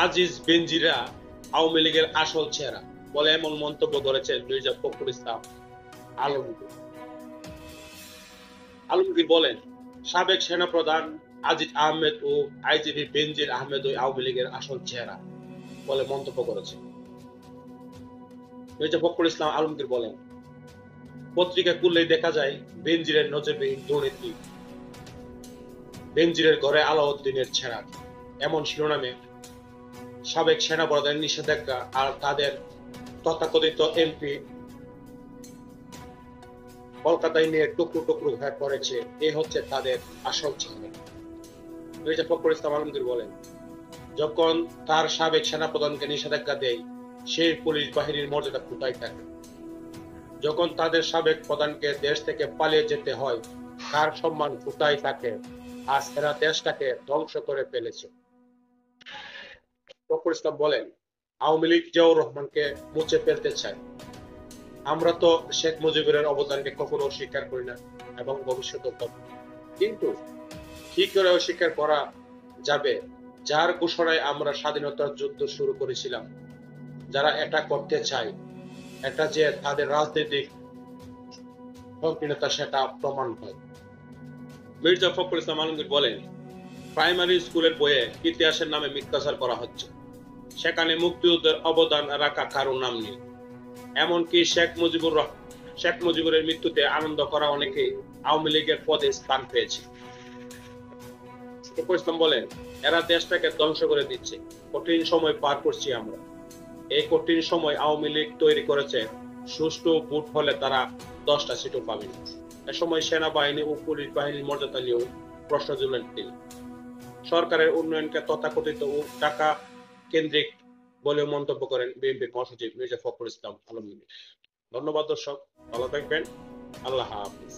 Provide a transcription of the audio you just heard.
আজিজ বেনজিরা আওয়ামী লীগের আসল চেহারা বলে এমন মন্তব্য করেছেন মির্জা ফখরুল ইসলাম আলমগীর। আলমগীর বলেন, সাবেক সেনাপ্রধান আজিজ আহমেদ ও আইজিপি বেনজির আহমেদ ওই আওয়ামী লীগের আসল চেহারা বলে মন্তব্য করেছেন। মির্জা ফখরুল ইসলাম আলমগীর বলেন, পত্রিকা খুললেই দেখা যায় বেনজিরের নজরবিহীন দুর্নীতি, বেনজিরের ঘরে আলাউদ্দিনের ছেঁড়া, এমন শিরোনামে সাবেক সেনাপ্রধানের নিষেধাজ্ঞা আর তাদের তথাকথিত এমপি কলকাতায় নিয়ে টুকরো টুকরো হয়ে পড়েছে, এ হচ্ছে তাদের আসল চেহারা। মির্জা ফখরুল ইসলাম আলমগীর বলেন, যখন তার সাবেক সেনাপ্রধানকে নিষেধাজ্ঞা দেয়, সেই পুলিশ বাহিনীর মর্যাদা কোথায় থাকে? যখন তাদের সাবেক প্রধানকে দেশ থেকে পালিয়ে যেতে হয়, তার সম্মান কোথায় থাকে? আজ এরা দেশটাকে ধ্বংস করে ফেলেছে। ফখরুল ইসলাম বলেন, আওয়ামী লীগ জিয়াউর রহমানকে মুছে ফেলতে চায়। আমরা তো শেখ মুজিবের অবদানকে কখনো অস্বীকার করি না এবং ভবিষ্যতেও করব না। কিন্তু কি করে অস্বীকার করা যাবে যার ঘোষণায় আমরা স্বাধীনতার যুদ্ধ শুরু করেছিলাম? যারা এটা করতে চায়, এটা যে তাদের রাজনৈতিক সংকীর্ণতা সেটা প্রমাণ হয়। মির্জা ফখরুল ইসলাম আলমগীর বলেন, প্রাইমারি স্কুলের বইয়ে ইতিহাসের নামে মিথ্যাচার করা হচ্ছে। সেখানে মুক্তিযুদ্ধের অবদান রাখা কারো নাম নেই। এমনকি শেখ মুজিবুরের মৃত্যুতে আনন্দ করা অনেকে আওয়ামী লীগের পদে স্থান পেয়েছে। ফখরুল ইসলাম বলেন, এরা দেশটাকে ধ্বংস করে দিচ্ছে। কঠিন সময় পার করছি আমরা। এই কঠিন সময় আওয়ামী লীগ তৈরি করেছে সুষ্ঠু ভোট হলে তারা 10টা সিটও পাবে না। এ সময় সেনাবাহিনী ও পুলিশ বাহিনীর মর্যাদা নিয়েও প্রশ্ন তুলেন তিনি। সরকারের উন্নয়নকে তথাকথিত ও টাকা কেন্দ্রিক বলে মন্তব্য করেন বিএনপির মহাসচিব মির্জা ফখরুল ইসলাম আলমগীর। ধন্যবাদ দর্শক, ভালো থাকবেন। আল্লাহ হাফিজ।